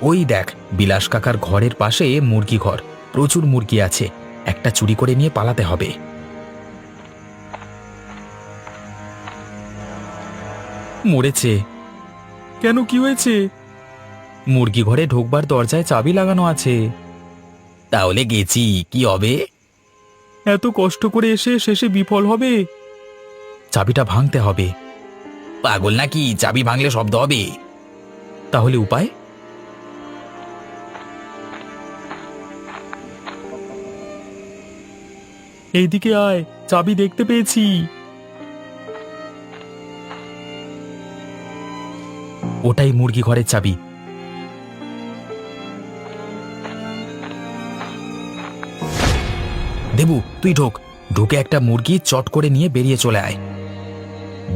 ওই দেখ, বিলাস কাকার ঘরের পাশে মুরগি ঘর, প্রচুর মুরগি আছে। একটা চুরি করে নিয়ে পালাতে হবে। মরেছে। কেন, কি হয়েছে? মুরগি ঘরে ঢোকবার দরজায় চাবি লাগানো আছে। তাহলে গেছি, কি হবে? এত কষ্ট করে এসে শেষে বিফল হবে। চাবিটা ভাঙতে হবে। পাগল নাকি? চাবি ভাঙলে শব্দ হবে। তাহলে উপায়? এইদিকে আয়, চাবি দেখতে পেয়েছি। ওটাই মুরগি ঘরের চাবি। দেবু, তুই ঢোক। ঢুকে একটা মুরগি চট করে নিয়ে বেরিয়ে চলে আয়।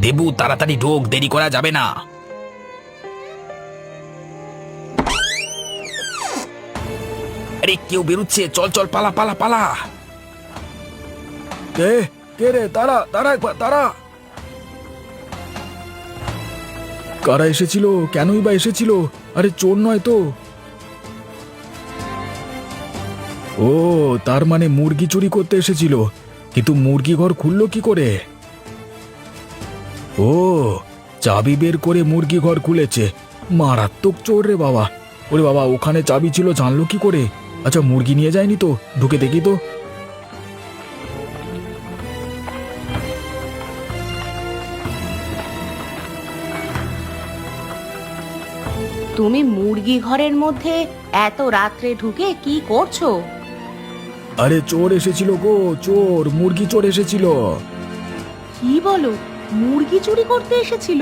দেবু, তাড়াতাড়ি ঢোক, দেরি করা যাবে না। আরে কেউ বেরুচ্ছে, চল চল, পালা পালা পালা। কে কে রে? তারা তারা একবার তারা। কারা এসেছিল? কেনই বা এসেছিল? আরে চোর নয় তো? ও, তার মানে মুরগি চুরি করতে এসেছিল। কিন্তু মুরগি ঘর খুললো কি করে? ও, চাবি বের করে মুরগি ঘর খুলেছে। মারাত্মক চোর রে বাবা। ওরে বাবা, ওখানে চাবি ছিল, জানলো কি করে? আচ্ছা, মুরগি নিয়ে যায়নি তো? ঢুকে দেখি তো। তুমি মুরগি ঘরের মধ্যে এত রাত্রে ঢুকে কি করছো? আরে চোর এসেছিল গো, চোর, মুরগি চোর এসেছিল। কি বলো, মুরগি চুরি করতে এসেছিল?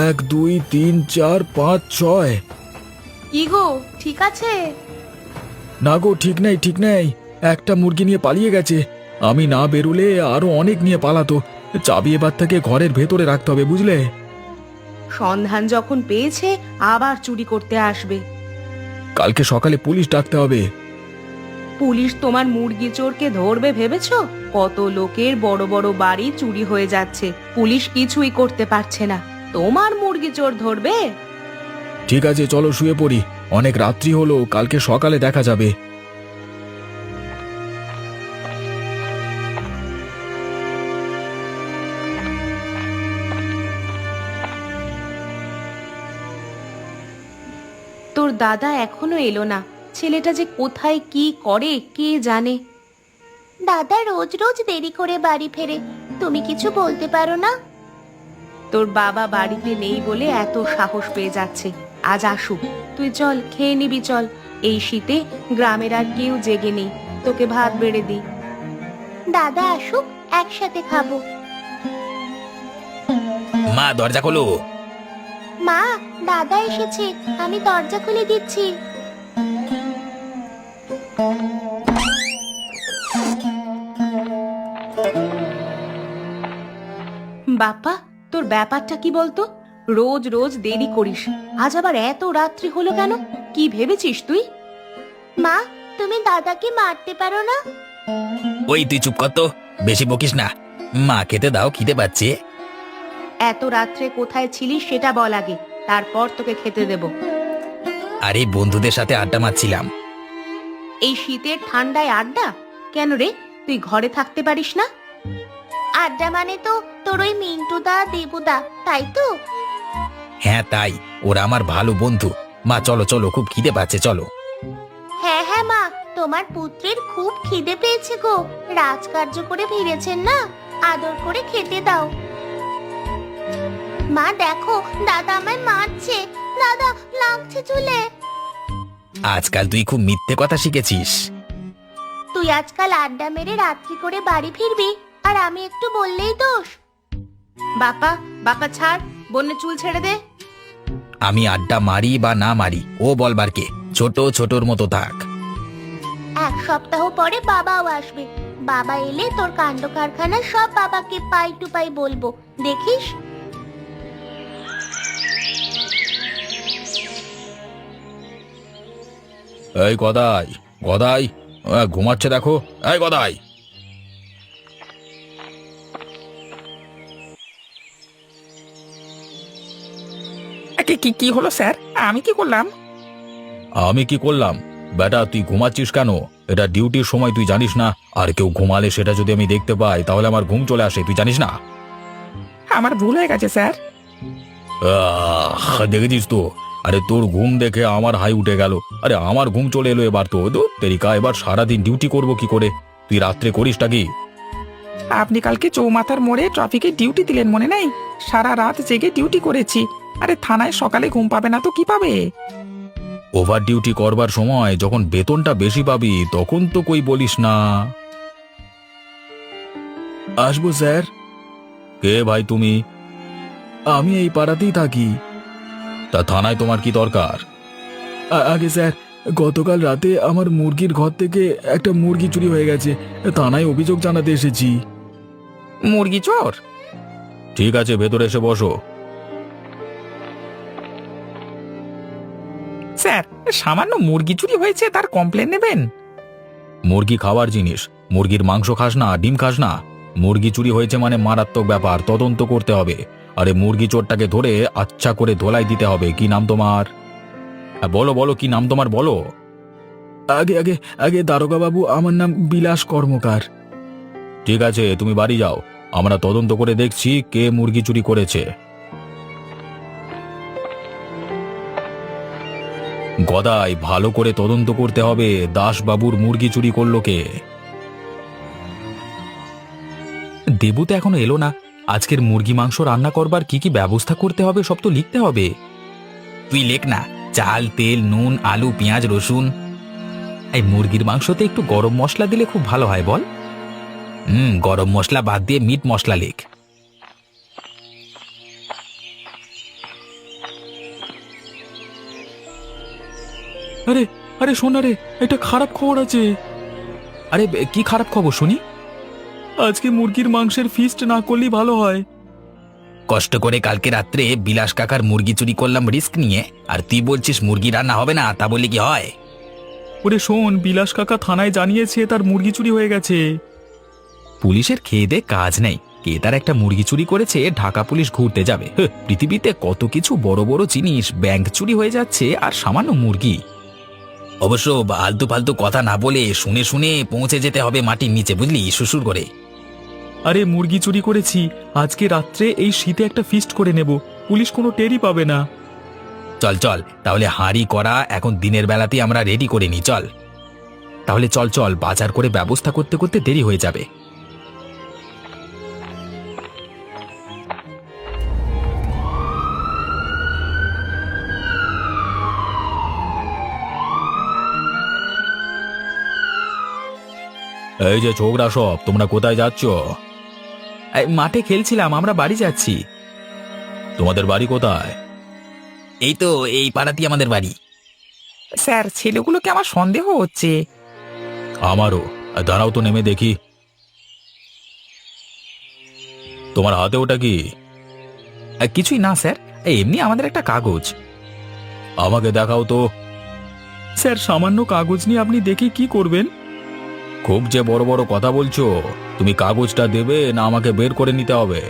1 2 3 4 5 6। কি গো, ঠিক আছে? না গো, ঠিক নেই, ঠিক নেই। একটা মুরগি নিয়ে পালিয়ে গেছে। আমি না বেরুলে আরো অনেক নিয়ে পালাতো। চাবি এবার থেকে ঘরের ভেতরে রাখতে হবে, বুঝলে? সন্ধান যখন পেয়েছে আবার চুরি করতে আসবে। কালকে সকালে পুলিশ ডাকতে হবে। পুলিশ তোমার মুরগি চোরকে ধরবে ভেবেছো? কত লোকের বড় বড় বাড়ি চুরি হয়ে যাচ্ছে, পুলিশ কিছুই করতে পারছে না, তোমার মুরগি চোর ধরবে? ঠিক আছে, চলো শুয়ে পড়ি। অনেক রাত্রি হলো, কালকে সকালে দেখা যাবে। তোর দাদা এখনো এলো না, ছেলেটা যে কোথায় কি করে কে জানে। দাদা রোজ রোজ দেরি করে বাড়ি ফেরে, তুমি কিছু বলতে পারো না? তোর বাবা বাড়িতে নেই বলে এত সাহস পেয়ে যাচ্ছে। আজ আসুক, তুই চল, খেয়ে নিবি চল। এই শীতে গ্রামের আর কেউ জেগে নেই, তোকে ভাত বেড়ে দি। দাদা আসুক, একসাথে খাবো। মা, দরজা খোলো। মা, দাদা এসেছে, আমি দরজা খুলে দিচ্ছি। বাপ্পা, তোর ব্যাপারটা কি বলতো? রোজ রোজ দেরি করিস, আজ আবার এত রাত্রি হলো কেন? কি ভেবেছিস তুই? মা, তুমি দাদাকে মারতে পারো না? ওই তুই চুপ কর তো, বেশি বকিস না। মা, খেতে দাও, খিদে পাচ্ছে। এত রাত্রে কোথায় ছিলিস সেটা বল আগে, তারপর তোকে খেতে দেব। আরে বন্ধুদের সাথে আড্ডা মারছিলাম। এই শীতের ঠান্ডায় আড্ডা? কেন রে, তুই ঘরে থাকতে পারিস না? আড্ডা মানে তো তোর ওই মিন্টুদা দেবুদা, তাই তো? হ্যাঁ তাই, ওরা আমার ভালো বন্ধু। মা চলো চলো, খুব খিদে পাচ্ছে, চলো। হ্যাঁ হ্যাঁ মা, তোমার পুত্রের খুব খিদে পেয়েছে গো, রাজকার্য করে ফিরেছেন না, আদর করে খেতে দাও। মা দেখো, দাদা আমায় মারছে, দাদা লাগছে চুলে। আজকাল তুই খুব মিথ্যে কথা শিখেছিস। তুই আজকাল আড্ডা মেরে রাত্রি করে বাড়ি ফিরবি, আর আমি একটু বললেই দোষ। বাপা, বাপা ছাড়, বন্যে চুল ছেড়ে দে। আমি আড্ডা মারি বা না মারি, ও বলবার কে? ছোট ছোটর মতো থাক। 1 সপ্তাহ পরে বাবাও আসবে, বাবা এলে তোর কাণ্ড কারখানা সব বাবাকে পাই টু পাই বলবো, দেখিস। এই গদাই, গদাই, ঘুমাচ্ছে দেখো। এই গদাই। কি কি কি হলো স্যার? আমি কি করলাম? আমি কি করলাম? বেটা, তুই ঘুমাচ্ছিস কেন? এটা ডিউটির সময়, তুই জানিস না? আর কেউ ঘুমালে সেটা যদি আমি দেখতে পাই তাহলে আমার ঘুম চলে আসে, তুই জানিস না? আমার ভুল হয়ে গেছে স্যার। দেখেছিস তো? আরে তোর ঘুম দেখে আমার হাই উঠে গেল। আরে আমার ঘুম চলে এলো এবার তো তেরিকা, এবার সারাদিন ডিউটি করব কি করে? তুই রাত্রে করিসটা কি? আপনি কালকে চৌমাথার মোড়ে ট্রাফিকে ডিউটি দিলেন, মনে নেই? সারা রাত জেগে ডিউটি করেছি। আরে থানায় সকালে ঘুম পাবে না তো কি পাবে? ওভার ডিউটি করবার সময় যখন বেতনটা বেশি পাবি তখন তো কই বলিস না। আসবো স্যার। কে ভাই তুমি? আমি এই পাড়াতেই থাকি। তা থানায় তোমার কি দরকার? আগে স্যার, গতকাল রাতে আমার মুরগির ঘর থেকে একটা মুরগি চুরি হয়ে গেছে। থানায় অভিযোগ জানাতে এসেছি। মুরগি চোর? ঠিক আছে, ভেতরে এসে বসো। স্যার, সামান্য মুরগি চুরি হয়েছে তার কমপ্লেন নেবেন? মুরগি খাওয়ার জিনিস, মুরগির মাংস খাস না, ডিম খাস না। মুরগি চুরি হয়েছে মানে মারাত্মক ব্যাপার, তদন্ত করতে হবে। আরে মুরগি চোরটাকে ধরে আচ্ছা করে ধোলাই দিতে হবে। কি নাম তোমার? বলো বলো, কি নাম তোমার, বলো। আগে আগে আগে দারোগা বাবু, আমার নাম বিলাস কর্মকার। ঠিক আছে, তুমি বাড়ি যাও, আমরা তদন্ত করে দেখছি কে মুরগি চুরি করেছে। গদাই, ভালো করে তদন্ত করতে হবে, দাসবাবুর মুরগি চুরি করলো কে। দেবু তো এখনো এলো না। আজকের মুরগি মাংস রান্না করবার কি কি ব্যবস্থা করতে হবে সব তো লিখতে হবে। তুই লেখ না, চাল, তেল, নুন, আলু, পেঁয়াজ, রসুন। এই মুরগির মাংসতে একটু গরম মশলা দিলে খুব ভালো হয়, বল। গরম মশলা বাদ দিয়ে মিট মশলা লেখ। আরে আরে শোন, আরে একটা খারাপ খবর আছে। আরে কি খারাপ খবর শুনি? আজকে মুরগির মাংসের ফিস্ট না করলেই ভালো হয়। কষ্ট করে কালকে রাত্রে বিলাস কাকার মুরগি চুরি করলাম রিস্ক নিয়ে, আর তুই বলছিস মুরগি রান্না হবে না? তা বলি কি হয়? ওরে শোন, বিলাস কাকা থানায় জানিয়েছে তার মুরগি চুরি হয়ে গেছে। পুলিশের খেয়ে দে কাজ নেই, কে তার একটা মুরগি চুরি করেছে ঢাকা পুলিশ ঘুরতে যাবে? পৃথিবীতে কত কিছু বড় বড় জিনিস, ব্যাংক চুরি হয়ে যাচ্ছে আর সামান্য মুরগি। অবশ্য আলতু ফালতু কথা না বলে শুনে শুনে পৌঁছে যেতে হবে মাটির নিচে, বুঝলি, শ্বশুর করে। আরে মুরগি চুরি করেছি, আজকে রাত্রে এই শীতে একটা ফিস্ট করে নেব, পুলিশ কোনো টেরই পাবে না। চল চল, তাহলে হাঁড়ি করা এখন দিনের বেলাতেই আমরা রেডি করে নি, চল। তাহলে চল চল, বাজার করে ব্যবস্থা করতে করতে দেরি হয়ে যাবে। এই যে ছোকরা সব, তোমরা কোথায় যাচ্ছ? মাঠে খেলছিলাম, আমরা বাড়ি যাচ্ছি। তোমাদের বাড়ি কোথায়? এই তো এই পাড়াতেই আমাদের বাড়ি। স্যার, ছেলেগুলোকে আমার সন্দেহ হচ্ছে। আমারও। দাঁড়াও তো, নেমে দেখি। তোমার হাতে ওটা কি? কিছুই না স্যার, এমনি আমাদের একটা কাগজ। আমাকে দেখাও তো। স্যার, সামান্য কাগজ নিয়ে আপনি দেখে কি করবেন? খুব যে বড় বড় কথা বলছো, তুমি কাগজটা দেবে না আমাকে বের করে নিতে হবে?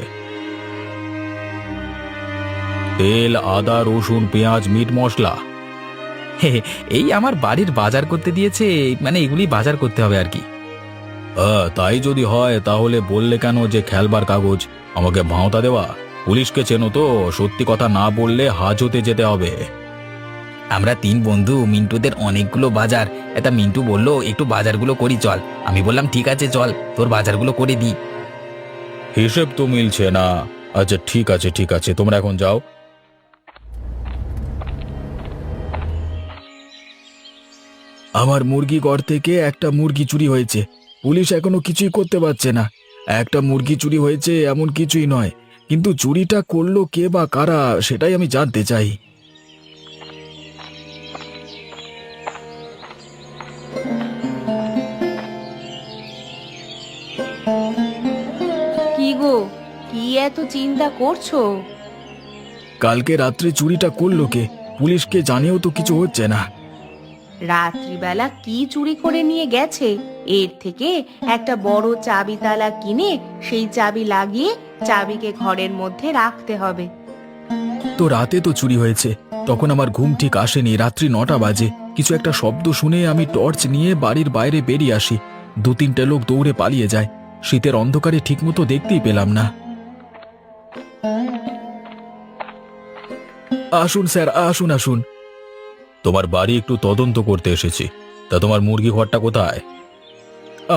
তেল, আদা, রসুন, পেঁয়াজ, মিট মশলা। এই আমার বাড়ির বাজার করতে দিয়েছে, মানে এগুলি বাজার করতে হবে আর কি। তাই যদি হয় তাহলে বললে কেন যে খেলবার কাগজ? আমাকে ভাঁওতা দেওয়া? পুলিশকে চেনো তো, সত্যি কথা না বললে হাজতে যেতে হবে। আমরা তিন বন্ধু, মিন্টুদের অনেকগুলো বাজার। এটা মিন্টু বলল একটু বাজারগুলো করি চল। আমি বললাম ঠিক আছে চল, তোর বাজারগুলো করে দিই। হিসেব তো মিলছে না। আচ্ছা ঠিক আছে ঠিক আছে, তোমরা এখন যাও। আমার মুরগি ঘর থেকে একটা মুরগি চুরি হয়েছে, পুলিশ এখনো কিছুই করতে পারছে না। একটা মুরগি চুরি হয়েছে এমন কিছুই নয়, কিন্তু চুরিটা করলো কে বা কারা সেটাই আমি জানতে চাই। কি গো, কি এত চিন্তা করছো? কালকে রাত্রে চুরিটা করলো কে? পুলিশকে জানিয়েও তো কিছু হচ্ছে না। রাত্রিবেলা কি চুরি করে নিয়ে গেছে? এর থেকে একটা বড় চাবি তালা কিনে সেই চাবি লাগিয়ে চাবিকে ঘরের মধ্যে রাখতে হবে। তো রাতে তো চুরি হয়েছে, তখন আমার ঘুম ঠিক আসেনি, রাত্রি 9টা বাজে। কিছু একটা শব্দ শুনে আমি টর্চ নিয়ে বাড়ির বাইরে বেরিয়ে আসি। 2-3টে লোক দৌড়ে পালিয়ে যায়। শীতের অন্ধকারে ঠিকমতো দেখতেই পেলাম না। আসুন স্যার, আসুন আসুন। তোমার বাড়ি একটু তদন্ত করতে এসেছি। তা তোমার মুরগি ঘরটা কোথায়?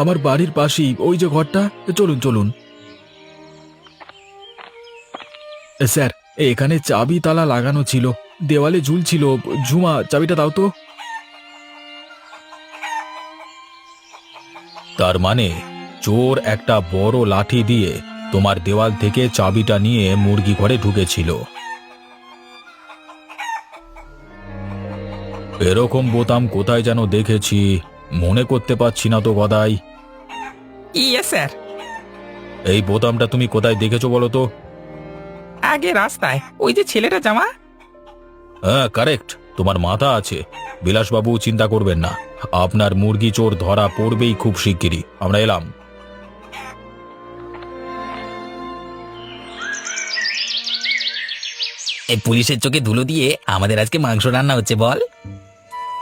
আমার বাড়ির পাশেই, ওই যে ঘরটা। চলুন চলুন। স্যার, এখানে চাবি তালা লাগানো ছিল, দেওয়ালে ঝুলছিল। ঝুমা, চাবিটা দাও তো। তার মানে চোর একটা বড় লাঠি দিয়ে তোমার দেওয়াল থেকে চাবিটা নিয়ে মুরগি ঘরে ঢুকেছিল। এরকম বোতাম কোথায় যেন দেখেছি, মনে করতে পারছি না তো গদাই। ইয়ে স্যার, এই বোতামটা তুমি কোথায় দেখেছো বলো তো? আগে রাস্তায় ওই যে ছেলেটা জামা। হ্যাঁ, কারেক্ট, তোমার মাথা আছে। বিলাসবাবু, চিন্তা করবেন না, আপনার মুরগি চোর ধরা পড়বেই খুব শিগগিরই। আমরা এলাম। এই পুলিশের চোখে ধুলো দিয়ে আমাদের আজকে মাংস রান্না হচ্ছে বল।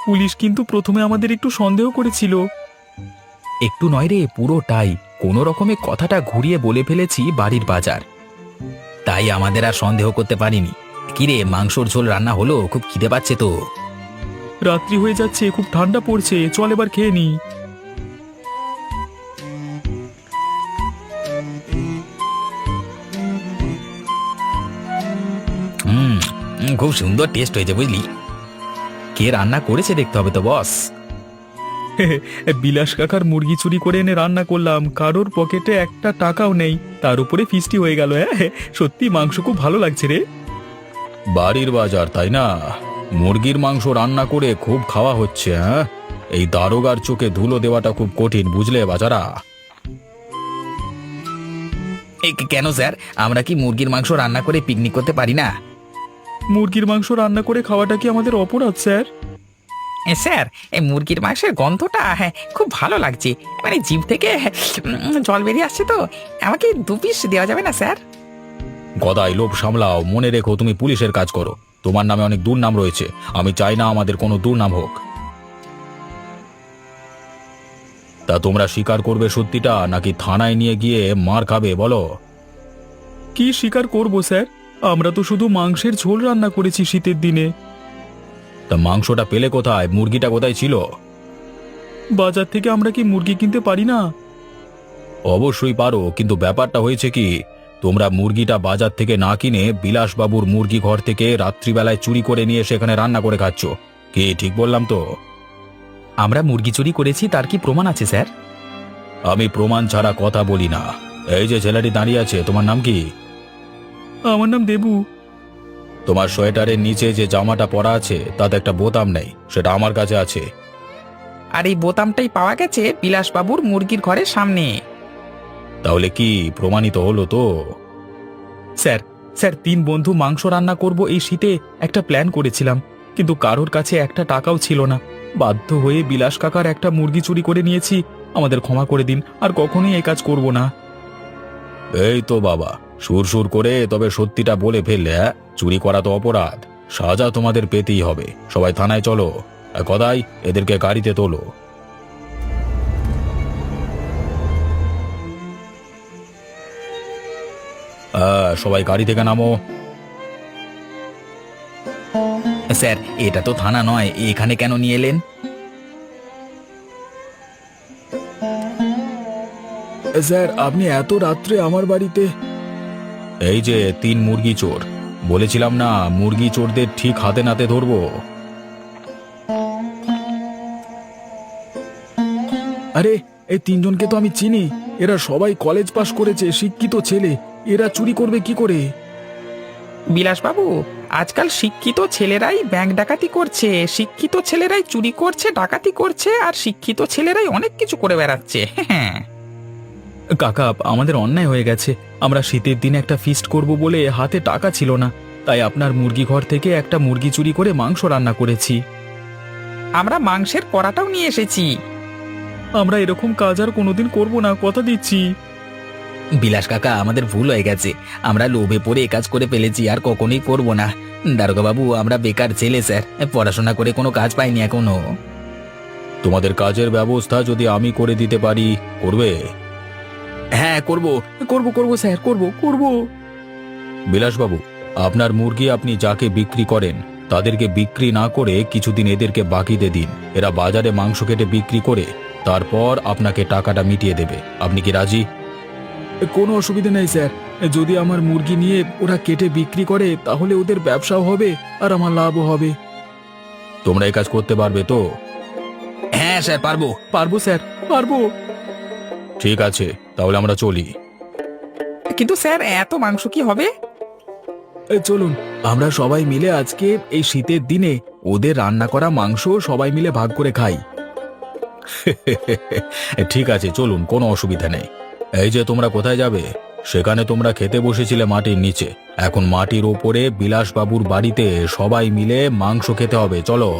পুলিশ কিন্তু প্রথমে আমাদের একটু সন্দেহ করেছিল। একটু নয় রে, পুরোটাই। কোনো রকমে কথাটা ঘুরিয়ে বলে ফেলেছি বাড়ির বাজার। তাই আমাদের আর সন্দেহ করতে পারিনি। কিরে, মাংসর ঝোল রান্না হলো? খুব খিদে পাচ্ছে তো। রাত্রি হয়ে যাচ্ছে, খুব ঠান্ডা পড়ছে, চল এবার খেয়ে নি। খুব সুন্দর টেস্ট হয়েছে বুঝলি। কে রান্না করেছে দেখতে হবে তো বস। বিলাস কাকার মুরগি চুরি করে এনে রান্না করলাম, কারোর পকেটে একটা টাকাও নেই, তার উপরে ফিস্টি হয়ে গেল। সত্যি মাংস খুব ভালো লাগছে রে। বাড়ির বাজার তাই না? মুরগির মাংস রান্না করে খুব খাওয়া হচ্ছে। হ্যাঁ, এই দারোগার চোখে ধুলো দেওয়াটা খুব কঠিন, বুঝলে বাজারা? কেন স্যার, আমরা কি মুরগির মাংস রান্না করে পিকনিক করতে পারি না? মুরগির মাংস রান্না করে খাওয়াটা কি আমাদের অপরাধ স্যার? স্যার, এই মুরগির মাংসের গন্ধটা খুব ভালো লাগছে, মানে জিভ থেকে জল বেরিয়ে আসছে তো। আমাকে 2 পিস দেওয়া যাবে না স্যার? গদাই, লোভ সামলাও। মনে রেখো, তুমি পুলিশের কাজ করো, তোমার নামে অনেক দুর্নাম রয়েছে। আমি চাই না আমাদের কোনো দুর্নাম হোক। তা তোমরা স্বীকার করবে সত্যিটা, নাকি থানায় নিয়ে গিয়ে মার খাবে বলো? কি স্বীকার করব স্যার? আমরা তো শুধু মাংসের ঝোল রান্না করেছি শীতের দিনে। তা মাংসটা পেলে কোথায়? মুরগিটা কোথায় ছিল? বাজার থেকে আমরা কি মুরগি কিনতে পারি না? অবশ্যই পারো, কিন্তু ব্যাপারটা হয়েছে কি, তোমরা মুরগিটা বাজার থেকে না কিনে বিলাসবাবুর মুরগি ঘর থেকে রাত্রিবেলায় চুরি করে নিয়ে সেখানে রান্না করে খাচ্ছ। কি ঠিক বললাম তো? আমরা মুরগি চুরি করেছি, তার কি প্রমাণ আছে স্যার? আমি প্রমাণ ছাড়া কথা বলি না। এই যে ছেলেটি দাঁড়িয়ে আছে, তোমার নাম কি? আমার নাম দেবু। তোমার সোয়েটারের নিচে যে জামাটা পরা আছে তাতে একটা বোতাম নেই, সেটা আমার কাছে আছে। আর এই বোতামটাই পাওয়া গেছে বিলাসবাবুর মুরগির ঘরের সামনে। তাহলে কি প্রমাণিত হলো তো? স্যার, 3 বন্ধু মাংস রান্না করব এই শীতে একটা প্ল্যান করেছিলাম, কিন্তু কারোর কাছে একটা টাকাও ছিল না। বাধ্য হয়ে বিলাস কাকার একটা মুরগি চুরি করে নিয়েছি। আমাদের ক্ষমা করে দিন, আর কখনোই এই কাজ করব না। এই তো বাবা, সুর করে তবে সত্যিটা বলে ফেললে। চুরি করা তো অপরাধ, সাজা তোমাদের পেতেই হবে। সবাই থানায় চলো। গদাই, এদেরকে গাড়িতে তোলো। সবাই গাড়ি থেকে নামো। স্যার, এটা তো থানা নয়, এখানে কেন নিয়ে এলেন? স্যার, আপনি এত রাত্রে আমার বাড়িতে? এই যে 3 মুরগি চোর, বলেছিলাম না মুরগি চোরদের ঠিক হাতে নাতে ধরবো। আরে, এই 3 জনকে তো আমি চিনি। এরা সবাই কলেজ পাশ করেছে, শিক্ষিত ছেলে। এরা চুরি করবে কি করে? বিলাসবাবু, আজকাল শিক্ষিত ছেলেরাই ব্যাংক ডাকাতি করছে, শিক্ষিত ছেলেরাই চুরি করছে, ডাকাতি করছে, আর শিক্ষিত ছেলেরাই অনেক কিছু করে বেড়াচ্ছে। হ্যাঁ কাকা, আমাদের অন্যায় হয়ে গেছে। আমরা শীতের দিনে একটা ফিস্ট করব বলে হাতে টাকা ছিল না, তাই আপনার মুরগি ঘর থেকে একটা মুরগি চুরি করে মাংস রান্না করেছি। আমরা মাংসের কড়াটাও নিয়ে এসেছি। আমরা এরকম কাজ আর কোনোদিন করব না, কথা দিচ্ছি। বিলাস কাকা, আমাদের ভুল হয়ে গেছে। আমরা লোভে পড়ে এ কাজ করে ফেলেছি, আর কখনোই করব না। দারোগা বাবু, আমরা বেকার ছেলে স্যার, পড়াশোনা করে কোনো কাজ পাইনি এখনো। তোমাদের কাজের ব্যবস্থা যদি আমি করে দিতে পারি, করবে? হ্যাঁ, করব করব করব স্যার, করব। বিলাসবাবু, আপনার মুরগি আপনি যাকে বিক্রি করেন তাদেরকে বিক্রি না করে কিছুদিন এদেরকে বাকিতে দিন। এরা বাজারে মাংস কেটে বিক্রি করে তারপর আপনাকে টাকাটা মিটিয়ে দেবে। আপনি কি রাজি? কোনো অসুবিধা নেই স্যার। যদি আমার মুরগি নিয়ে ওরা কেটে বিক্রি করে তাহলে ওদের ব্যবসাও হবে আর আমার লাভও হবে। তোমরা এই কাজ করতে পারবে তো? হ্যাঁ স্যার, পারবো স্যার, পারবো। ঠিক আছে, তাহলে আমরা চলি। কিন্তু স্যার, এত মাংস কি হবে? চলুন, আমরা সবাই মিলে আজকে এই শীতের দিনে ওদের রান্না করা মাংস সবাই মিলে ভাগ করে খাই। ঠিক আছে, চলুন, কোনো অসুবিধা নেই। এই যে তোমরা কোথায় যাবে? সেখানে তোমরা খেতে বসেছিলে মাটির নিচে, এখন মাটির ওপরে বিলাসবাবুর বাড়িতে সবাই মিলে মাংস খেতে হবে। চলো।